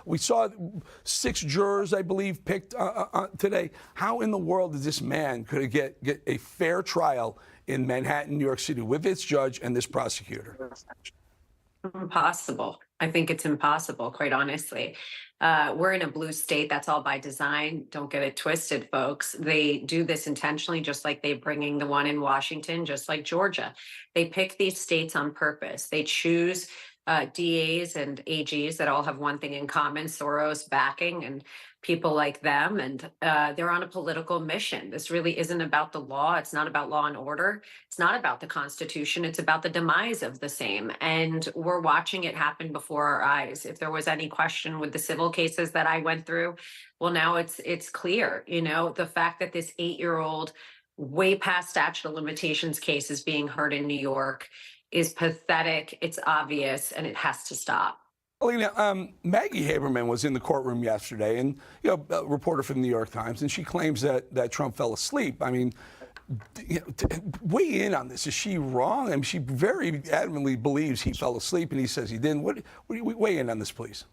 We saw 6 jurors, I believe, picked today. How in the world is this man could get a fair trial in Manhattan, New York City, with its judge and this prosecutor? Impossible. I think it's impossible, quite honestly. We're in a blue state. That's all by design. Don't get it twisted, folks. They do this intentionally, just like they bringing the one in Washington, just like Georgia. They pick these states on purpose. They choose DAs and AGs that all have one thing in common: Soros backing and people like them. And they're on a political mission. This really isn't about the law. It's not about law and order. It's not about the Constitution. It's about the demise of the same. And we're watching it happen before our eyes. If there was any question with the civil cases that I went through, well, now it's clear. You know, the fact that this 8-year-old, way past statute of limitations case is being heard in New York is pathetic. It's obvious, and it has to stop. Alina, Maggie Haberman was in the courtroom yesterday, and a reporter for the New York Times, and she claims that Trump fell asleep. I mean, weigh in on this. Is she wrong? I mean, she very adamantly believes he fell asleep, and he says he didn't. Weigh in on this, please?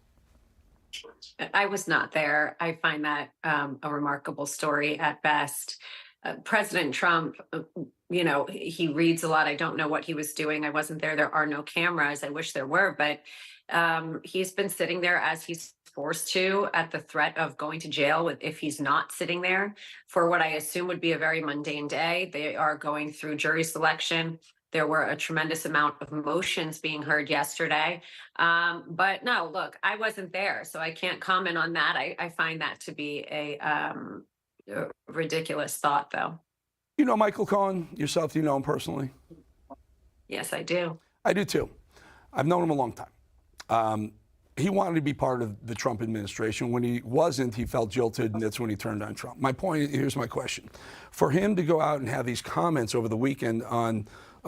I was not there. I find that a remarkable story at best. President Trump, he reads a lot. I don't know what he was doing. I wasn't there. There are no cameras. I wish there were, but he's been sitting there as he's forced to, at the threat of going to jail if he's not sitting there for what I assume would be a very mundane day. They are going through jury selection. There were a tremendous amount of motions being heard yesterday. But no, look, I wasn't there, so I can't comment on that. I find that to be a ridiculous thought, though. You know Michael Cohen yourself? Do you know him personally? Yes, I do. I do too. I've known him a long time. He wanted to be part of the Trump administration. When he wasn't, he felt jilted, and that's when he turned on Trump. My point, here's my question. For him to go out and have these comments over the weekend on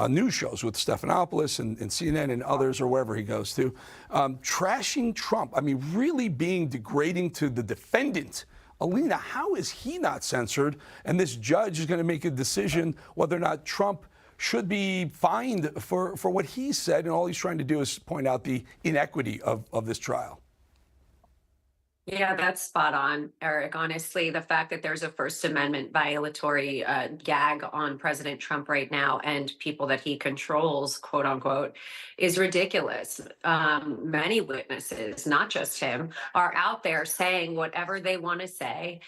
news shows with Stephanopoulos and CNN and others, or wherever he goes to, trashing Trump, I mean, really being degrading to the defendant. Alina, how is he not censored? And this judge is going to make a decision whether or not Trump should be fined for what he said, and all he's trying to do is point out the inequity of this trial. Yeah, that's spot on, Eric. Honestly, the fact that there's a First Amendment violatory gag on President Trump right now and people that he controls, quote unquote, is ridiculous. Many witnesses, not just him, are out there saying whatever they want to say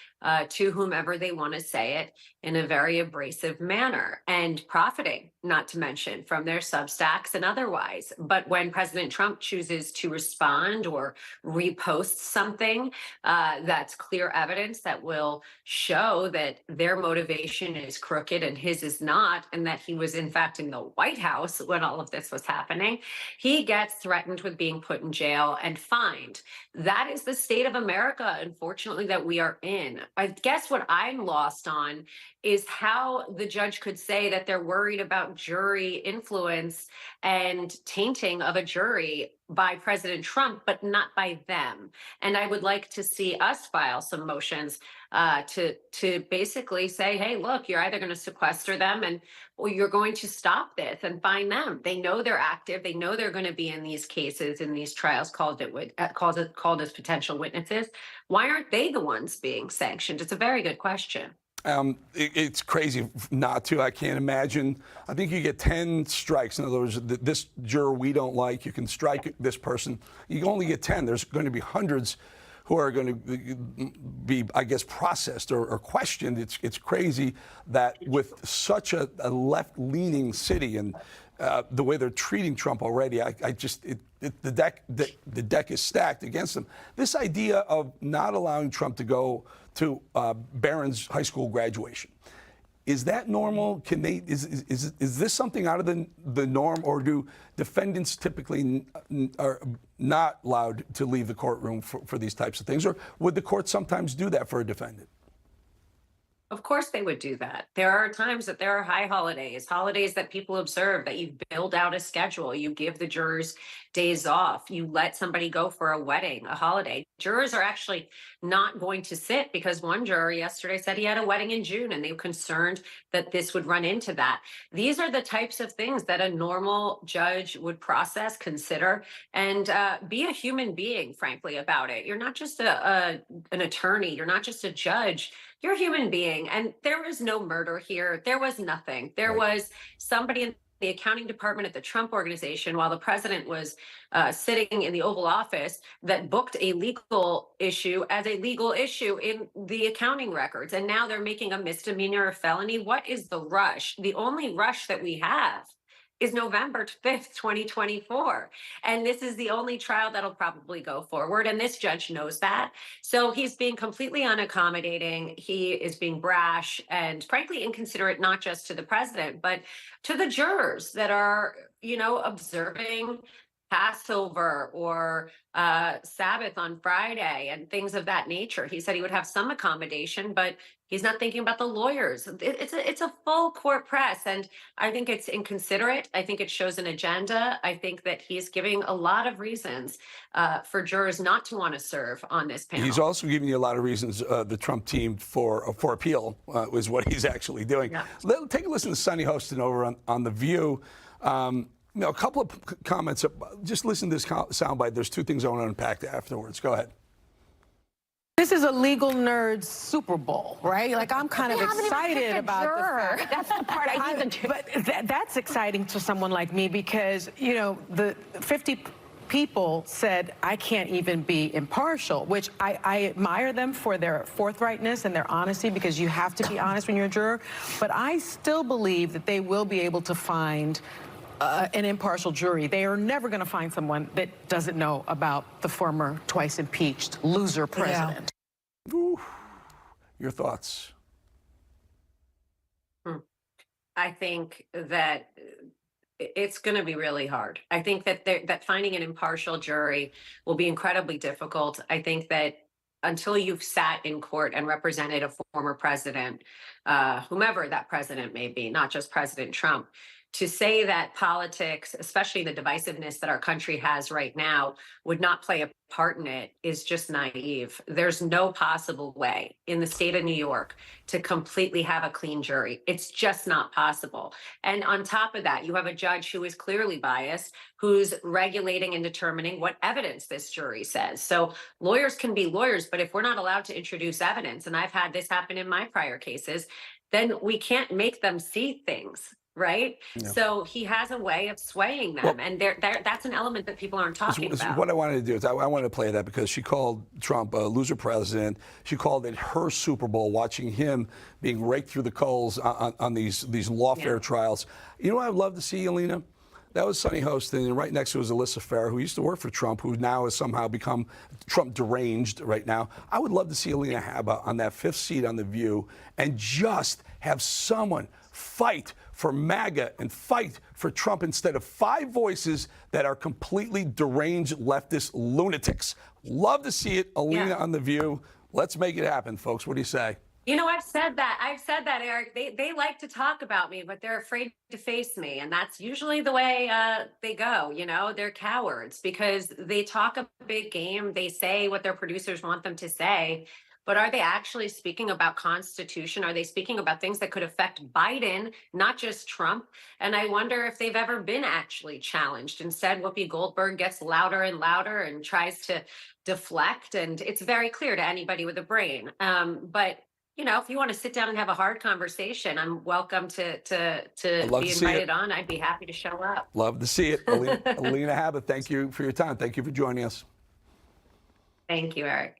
to whomever they want to say it in a very abrasive manner, and profiting, not to mention, from their Substacks and otherwise. But when President Trump chooses to respond or repost something, that's clear evidence that will show that their motivation is crooked and his is not, and that he was in fact in the White House when all of this was happening, he gets threatened with being put in jail and fined. That is the state of America, unfortunately, that we are in. I guess what I'm lost on is how the judge could say that they're worried about jury influence and tainting of a jury by President Trump, but not by them. And I would like to see us file some motions to basically say, hey, look, you're either going to sequester them or you're going to stop this and fine them. They know they're active. They know they're going to be in these cases, in these trials called as potential witnesses. Why aren't they the ones being sanctioned? It's a very good question. It's crazy not to. I can't imagine. I think you get 10 strikes. In other words, this juror we don't like, you can strike this person. You only get 10. There's going to be hundreds who are going to be, I guess, processed or questioned. It's crazy that with such a left-leaning city and the way they're treating Trump already, the deck is stacked against them. This idea of not allowing Trump to go to Barron's high school graduation, is that normal? Can they? Is this something out of the norm, or do defendants typically are not allowed to leave the courtroom for these types of things, or would the court sometimes do that for a defendant? Of course they would do that. There are times that there are high holidays, holidays that people observe, that you build out a schedule, you give the jurors days off, you let somebody go for a wedding, a holiday. Jurors are actually not going to sit because one juror yesterday said he had a wedding in June and they were concerned that this would run into that. These are the types of things that a normal judge would process, consider, and be a human being, frankly, about it. You're not just an attorney, you're not just a judge. You're a human being, and there was no murder here. There was nothing. There was somebody in the accounting department at the Trump organization while the president was sitting in the Oval Office that booked a legal issue as a legal issue in the accounting records. And now they're making a misdemeanor a felony. What is the rush? The only rush that we have is November 5th, 2024. And this is the only trial that'll probably go forward. And this judge knows that. So he's being completely unaccommodating. He is being brash and frankly inconsiderate, not just to the president, but to the jurors that are, observing Passover or Sabbath on Friday and things of that nature. He said he would have some accommodation, but he's not thinking about the lawyers. It's a full court press, and I think it's inconsiderate. I think it shows an agenda. I think that he's giving a lot of reasons for jurors not to want to serve on this panel. He's also giving you a lot of reasons, the Trump team, for appeal, is what he's actually doing. Yeah. Take a listen to Sunny Hostin over on The View. A couple of comments. Just listen to this soundbite. There's two things I want to unpack afterwards. Go ahead. This is a legal nerd's Super Bowl, right? Like, I'm kind of excited about the fact. That's the part I need to. But that's exciting to someone like me because, the 50 people said, I can't even be impartial, which I admire them for their forthrightness and their honesty, because you have to be honest when you're a juror. But I still believe that they will be able to find an impartial jury. They are never going to find someone that doesn't know about the former twice impeached loser president. Yeah. Ooh. Your thoughts? I think that it's going to be really hard. I think that finding an impartial jury will be incredibly difficult. I think that until you've sat in court and represented a former president, whomever that president may be, not just President Trump, to say that politics, especially the divisiveness that our country has right now, would not play a part in it is just naive. There's no possible way in the state of New York to completely have a clean jury. It's just not possible. And on top of that, you have a judge who is clearly biased, who's regulating and determining what evidence this jury says. So lawyers can be lawyers, but if we're not allowed to introduce evidence, and I've had this happen in my prior cases, then we can't make them see things. Right. Yeah. So he has a way of swaying them. And that's an element that people aren't talking about. What I wanted to do is I wanted to play that because she called Trump a loser president. She called it her Super Bowl, watching him being raked through the coals on these lawfare trials. You know what I'd love to see, Alina? That was Sunny Hostin, and right next to it was Alyssa Farah, who used to work for Trump, who now has somehow become Trump deranged right now. I would love to see Alina Habba on that fifth seat on The View and just have someone fight for MAGA and fight for Trump instead of five voices that are completely deranged leftist lunatics. Love to see it, Alina on The View. Let's make it happen, folks. What do you say? I've said that, Eric. They like to talk about me, but they're afraid to face me. And that's usually the way they go. They're cowards because they talk a big game. They say what their producers want them to say. But are they actually speaking about Constitution? Are they speaking about things that could affect Biden, not just Trump? And I wonder if they've ever been actually challenged. Instead, Whoopi Goldberg gets louder and louder and tries to deflect. And it's very clear to anybody with a brain. But if you want to sit down and have a hard conversation, I'm welcome to be invited on. I'd be happy to show up. Love to see it. Alina Habba, thank you for your time. Thank you for joining us. Thank you, Eric.